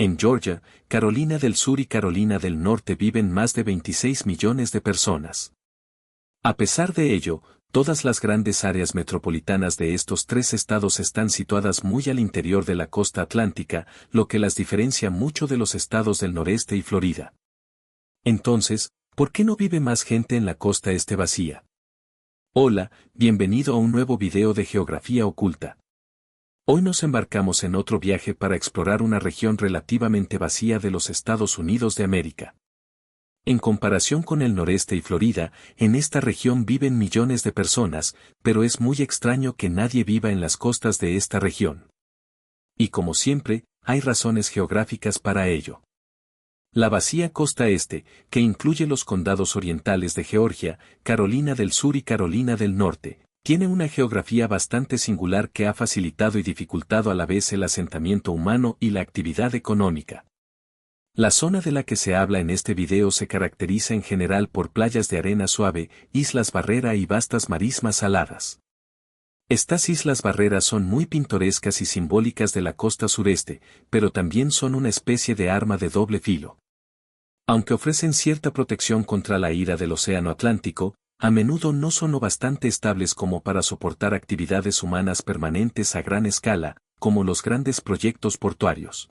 En Georgia, Carolina del Sur y Carolina del Norte viven más de 26 millones de personas. A pesar de ello, todas las grandes áreas metropolitanas de estos tres estados están situadas muy al interior de la costa atlántica, lo que las diferencia mucho de los estados del noreste y Florida. Entonces, ¿por qué no vive más gente en la costa este vacía? Hola, bienvenido a un nuevo video de Geografía Oculta. Hoy nos embarcamos en otro viaje para explorar una región relativamente vacía de los Estados Unidos de América. En comparación con el noreste y Florida, en esta región viven millones de personas, pero es muy extraño que nadie viva en las costas de esta región. Y como siempre, hay razones geográficas para ello. La vacía costa este, que incluye los condados orientales de Georgia, Carolina del Sur y Carolina del Norte, tiene una geografía bastante singular que ha facilitado y dificultado a la vez el asentamiento humano y la actividad económica. La zona de la que se habla en este video se caracteriza en general por playas de arena suave, islas barrera y vastas marismas saladas. Estas islas barreras son muy pintorescas y simbólicas de la costa sureste, pero también son una especie de arma de doble filo. Aunque ofrecen cierta protección contra la ira del océano Atlántico, a menudo no son lo bastante estables como para soportar actividades humanas permanentes a gran escala, como los grandes proyectos portuarios.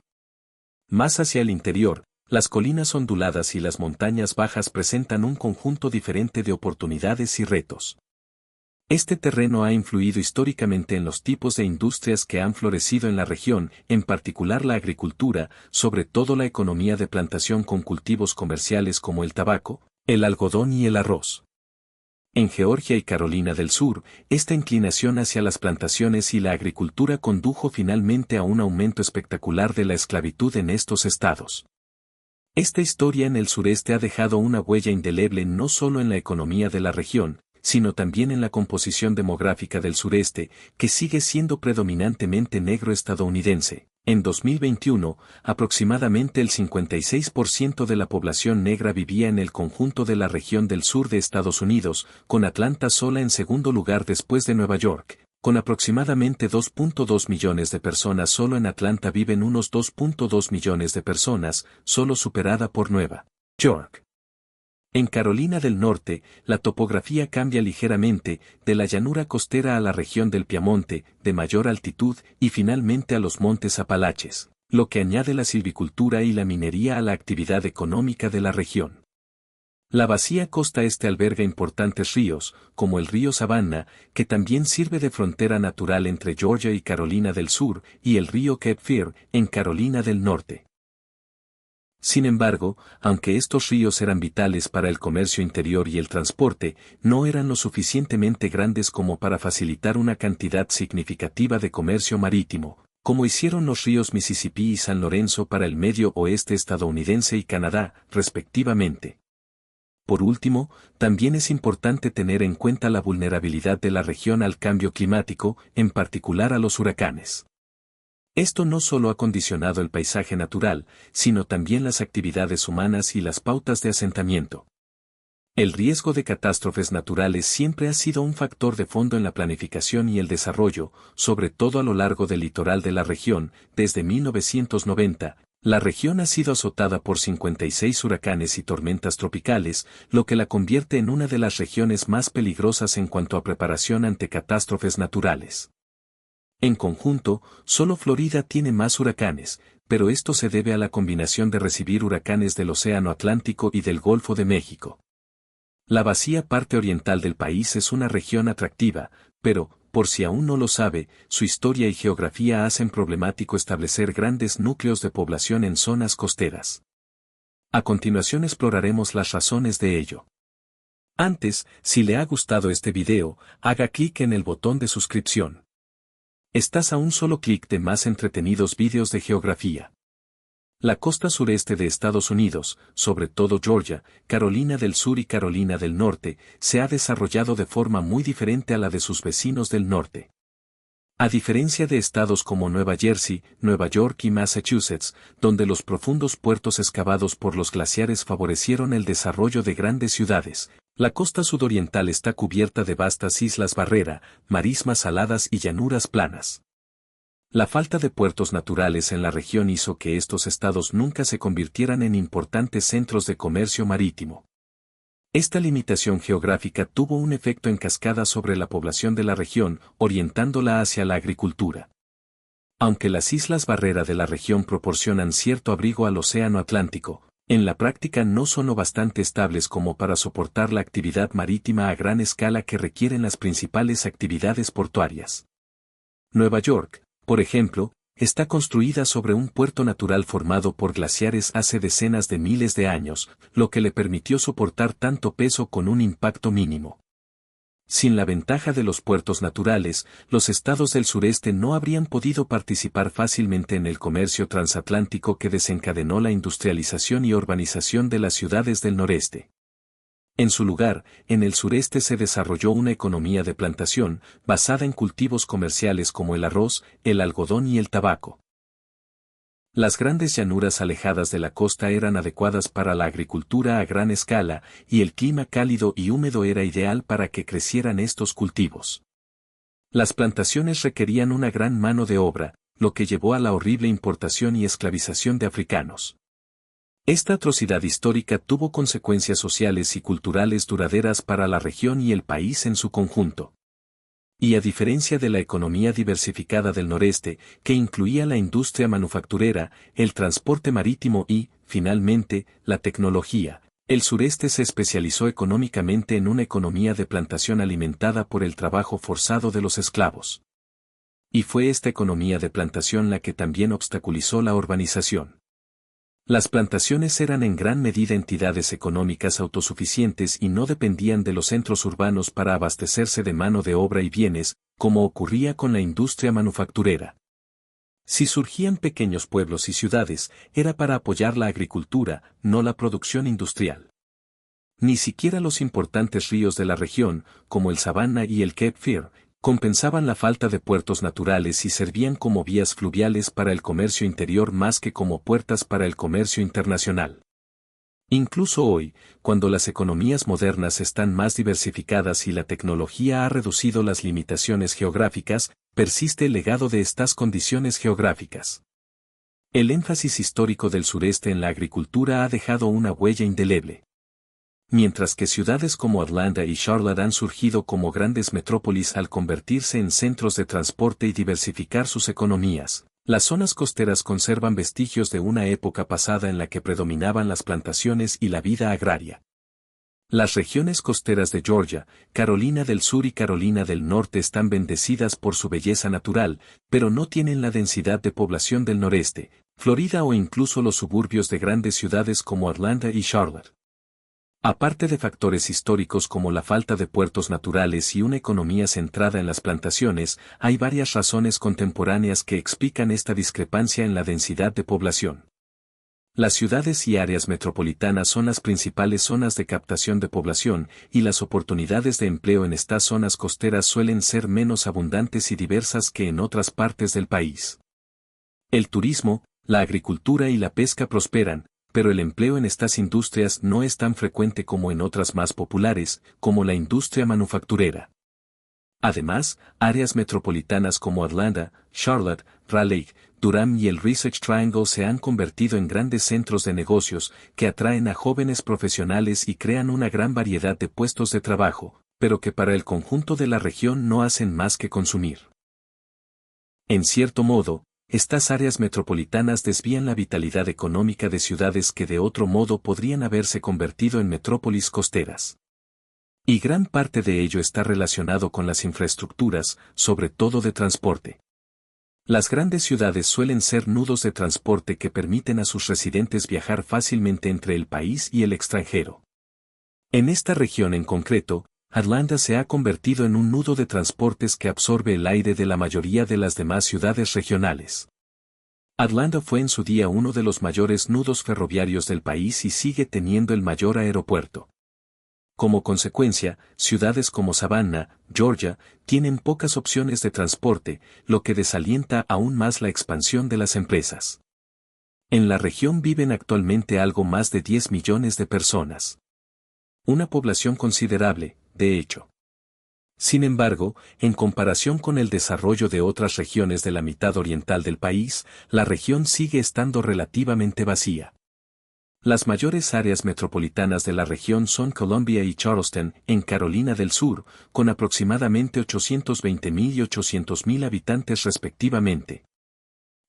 Más hacia el interior, las colinas onduladas y las montañas bajas presentan un conjunto diferente de oportunidades y retos. Este terreno ha influido históricamente en los tipos de industrias que han florecido en la región, en particular la agricultura, sobre todo la economía de plantación con cultivos comerciales como el tabaco, el algodón y el arroz. En Georgia y Carolina del Sur, esta inclinación hacia las plantaciones y la agricultura condujo finalmente a un aumento espectacular de la esclavitud en estos estados. Esta historia en el sureste ha dejado una huella indeleble no solo en la economía de la región, sino también en la composición demográfica del sureste, que sigue siendo predominantemente negro estadounidense. En 2021, aproximadamente el 56% de la población negra vivía en el conjunto de la región del sur de Estados Unidos, con Atlanta sola en segundo lugar después de Nueva York. Con aproximadamente 2.2 millones de personas solo en Atlanta viven unos 2.2 millones de personas, solo superada por Nueva York. En Carolina del Norte, la topografía cambia ligeramente, de la llanura costera a la región del Piamonte, de mayor altitud, y finalmente a los montes Apalaches, lo que añade la silvicultura y la minería a la actividad económica de la región. La vacía costa este alberga importantes ríos, como el río Savannah, que también sirve de frontera natural entre Georgia y Carolina del Sur, y el río Cape Fear, en Carolina del Norte. Sin embargo, aunque estos ríos eran vitales para el comercio interior y el transporte, no eran lo suficientemente grandes como para facilitar una cantidad significativa de comercio marítimo, como hicieron los ríos Mississippi y San Lorenzo para el medio oeste estadounidense y Canadá, respectivamente. Por último, también es importante tener en cuenta la vulnerabilidad de la región al cambio climático, en particular a los huracanes. Esto no solo ha condicionado el paisaje natural, sino también las actividades humanas y las pautas de asentamiento. El riesgo de catástrofes naturales siempre ha sido un factor de fondo en la planificación y el desarrollo, sobre todo a lo largo del litoral de la región. Desde 1990, la región ha sido azotada por 56 huracanes y tormentas tropicales, lo que la convierte en una de las regiones más peligrosas en cuanto a preparación ante catástrofes naturales. En conjunto, solo Florida tiene más huracanes, pero esto se debe a la combinación de recibir huracanes del Océano Atlántico y del Golfo de México. La vacía parte oriental del país es una región atractiva, pero, por si aún no lo sabe, su historia y geografía hacen problemático establecer grandes núcleos de población en zonas costeras. A continuación exploraremos las razones de ello. Antes, si le ha gustado este video, haga clic en el botón de suscripción. Estás a un solo clic de más entretenidos vídeos de geografía. La costa sureste de Estados Unidos, sobre todo Georgia, Carolina del Sur y Carolina del Norte, se ha desarrollado de forma muy diferente a la de sus vecinos del norte. A diferencia de estados como Nueva Jersey, Nueva York y Massachusetts, donde los profundos puertos excavados por los glaciares favorecieron el desarrollo de grandes ciudades, la costa sudoriental está cubierta de vastas islas barrera, marismas saladas y llanuras planas. La falta de puertos naturales en la región hizo que estos estados nunca se convirtieran en importantes centros de comercio marítimo. Esta limitación geográfica tuvo un efecto en cascada sobre la población de la región, orientándola hacia la agricultura. Aunque las islas barrera de la región proporcionan cierto abrigo al océano Atlántico, en la práctica no son lo bastante estables como para soportar la actividad marítima a gran escala que requieren las principales actividades portuarias. Nueva York, por ejemplo, está construida sobre un puerto natural formado por glaciares hace decenas de miles de años, lo que le permitió soportar tanto peso con un impacto mínimo. Sin la ventaja de los puertos naturales, los estados del sureste no habrían podido participar fácilmente en el comercio transatlántico que desencadenó la industrialización y urbanización de las ciudades del noreste. En su lugar, en el sureste se desarrolló una economía de plantación, basada en cultivos comerciales como el arroz, el algodón y el tabaco. Las grandes llanuras alejadas de la costa eran adecuadas para la agricultura a gran escala, y el clima cálido y húmedo era ideal para que crecieran estos cultivos. Las plantaciones requerían una gran mano de obra, lo que llevó a la horrible importación y esclavización de africanos. Esta atrocidad histórica tuvo consecuencias sociales y culturales duraderas para la región y el país en su conjunto. Y a diferencia de la economía diversificada del noreste, que incluía la industria manufacturera, el transporte marítimo y, finalmente, la tecnología, el sureste se especializó económicamente en una economía de plantación alimentada por el trabajo forzado de los esclavos. Y fue esta economía de plantación la que también obstaculizó la urbanización. Las plantaciones eran en gran medida entidades económicas autosuficientes y no dependían de los centros urbanos para abastecerse de mano de obra y bienes, como ocurría con la industria manufacturera. Si surgían pequeños pueblos y ciudades, era para apoyar la agricultura, no la producción industrial. Ni siquiera los importantes ríos de la región, como el Savannah y el Cape Fear, compensaban la falta de puertos naturales y servían como vías fluviales para el comercio interior más que como puertas para el comercio internacional. Incluso hoy, cuando las economías modernas están más diversificadas y la tecnología ha reducido las limitaciones geográficas, persiste el legado de estas condiciones geográficas. El énfasis histórico del sureste en la agricultura ha dejado una huella indeleble. Mientras que ciudades como Atlanta y Charlotte han surgido como grandes metrópolis al convertirse en centros de transporte y diversificar sus economías, las zonas costeras conservan vestigios de una época pasada en la que predominaban las plantaciones y la vida agraria. Las regiones costeras de Georgia, Carolina del Sur y Carolina del Norte están bendecidas por su belleza natural, pero no tienen la densidad de población del noreste, Florida o incluso los suburbios de grandes ciudades como Atlanta y Charlotte. Aparte de factores históricos como la falta de puertos naturales y una economía centrada en las plantaciones, hay varias razones contemporáneas que explican esta discrepancia en la densidad de población. Las ciudades y áreas metropolitanas son las principales zonas de captación de población, y las oportunidades de empleo en estas zonas costeras suelen ser menos abundantes y diversas que en otras partes del país. El turismo, la agricultura y la pesca prosperan, pero el empleo en estas industrias no es tan frecuente como en otras más populares, como la industria manufacturera. Además, áreas metropolitanas como Atlanta, Charlotte, Raleigh, Durham y el Research Triangle se han convertido en grandes centros de negocios que atraen a jóvenes profesionales y crean una gran variedad de puestos de trabajo, pero que para el conjunto de la región no hacen más que consumir. En cierto modo, estas áreas metropolitanas desvían la vitalidad económica de ciudades que de otro modo podrían haberse convertido en metrópolis costeras. Y gran parte de ello está relacionado con las infraestructuras, sobre todo de transporte. Las grandes ciudades suelen ser nudos de transporte que permiten a sus residentes viajar fácilmente entre el país y el extranjero. En esta región en concreto, Atlanta se ha convertido en un nudo de transportes que absorbe el aire de la mayoría de las demás ciudades regionales. Atlanta fue en su día uno de los mayores nudos ferroviarios del país y sigue teniendo el mayor aeropuerto. Como consecuencia, ciudades como Savannah, Georgia, tienen pocas opciones de transporte, lo que desalienta aún más la expansión de las empresas. En la región viven actualmente algo más de 10 millones de personas. Una población considerable, de hecho. Sin embargo, en comparación con el desarrollo de otras regiones de la mitad oriental del país, la región sigue estando relativamente vacía. Las mayores áreas metropolitanas de la región son Columbia y Charleston, en Carolina del Sur, con aproximadamente 820.000 y 800.000 habitantes respectivamente.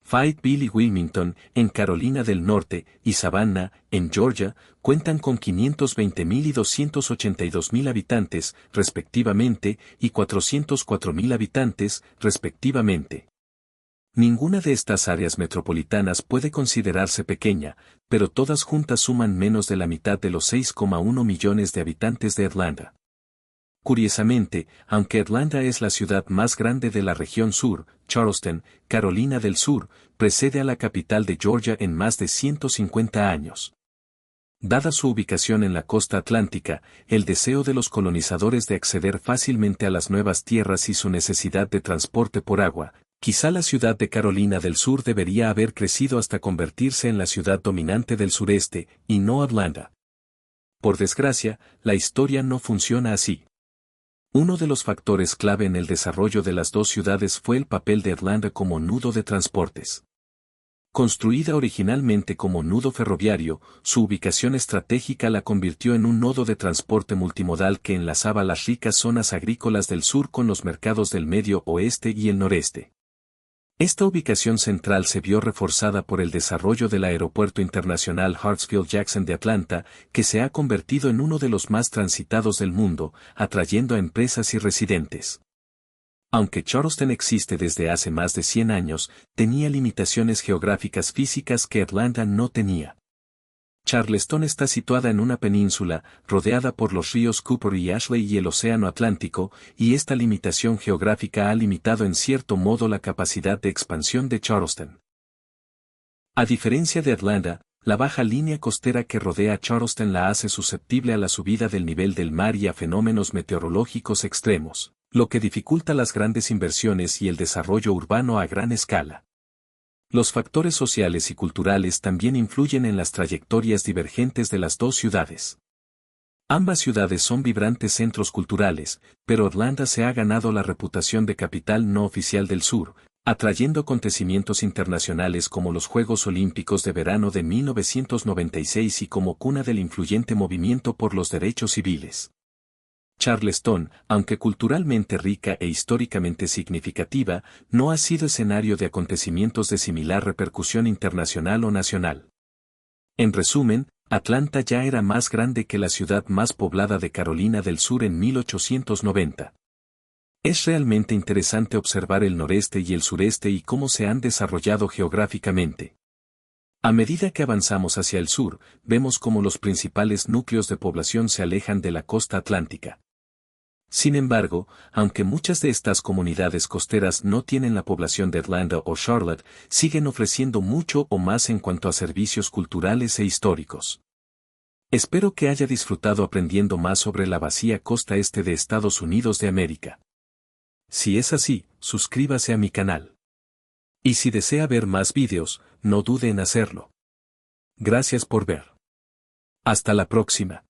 Fayetteville y Wilmington, en Carolina del Norte, y Savannah, en Georgia, cuentan con 520.000 y 282.000 habitantes, respectivamente, y 404.000 habitantes, respectivamente. Ninguna de estas áreas metropolitanas puede considerarse pequeña, pero todas juntas suman menos de la mitad de los 6,1 millones de habitantes de Atlanta. Curiosamente, aunque Atlanta es la ciudad más grande de la región sur, Charleston, Carolina del Sur, precede a la capital de Georgia en más de 150 años. Dada su ubicación en la costa atlántica, el deseo de los colonizadores de acceder fácilmente a las nuevas tierras y su necesidad de transporte por agua, quizá la ciudad de Carolina del Sur debería haber crecido hasta convertirse en la ciudad dominante del sureste, y no Atlanta. Por desgracia, la historia no funciona así. Uno de los factores clave en el desarrollo de las dos ciudades fue el papel de Atlanta como nudo de transportes. Construida originalmente como nudo ferroviario, su ubicación estratégica la convirtió en un nodo de transporte multimodal que enlazaba las ricas zonas agrícolas del sur con los mercados del medio oeste y el noreste. Esta ubicación central se vio reforzada por el desarrollo del Aeropuerto Internacional Hartsfield-Jackson de Atlanta, que se ha convertido en uno de los más transitados del mundo, atrayendo a empresas y residentes. Aunque Charleston existe desde hace más de 100 años, tenía limitaciones geográficas físicas que Atlanta no tenía. Charleston está situada en una península, rodeada por los ríos Cooper y Ashley y el Océano Atlántico, y esta limitación geográfica ha limitado en cierto modo la capacidad de expansión de Charleston. A diferencia de Atlanta, la baja línea costera que rodea a Charleston la hace susceptible a la subida del nivel del mar y a fenómenos meteorológicos extremos, lo que dificulta las grandes inversiones y el desarrollo urbano a gran escala. Los factores sociales y culturales también influyen en las trayectorias divergentes de las dos ciudades. Ambas ciudades son vibrantes centros culturales, pero Atlanta se ha ganado la reputación de capital no oficial del sur, atrayendo acontecimientos internacionales como los Juegos Olímpicos de Verano de 1996 y como cuna del influyente movimiento por los derechos civiles. Charleston, aunque culturalmente rica e históricamente significativa, no ha sido escenario de acontecimientos de similar repercusión internacional o nacional. En resumen, Atlanta ya era más grande que la ciudad más poblada de Carolina del Sur en 1890. Es realmente interesante observar el noreste y el sureste y cómo se han desarrollado geográficamente. A medida que avanzamos hacia el sur, vemos cómo los principales núcleos de población se alejan de la costa atlántica. Sin embargo, aunque muchas de estas comunidades costeras no tienen la población de Atlanta o Charlotte, siguen ofreciendo mucho o más en cuanto a servicios culturales e históricos. Espero que haya disfrutado aprendiendo más sobre la vacía costa este de Estados Unidos de América. Si es así, suscríbase a mi canal. Y si desea ver más vídeos, no dude en hacerlo. Gracias por ver. Hasta la próxima.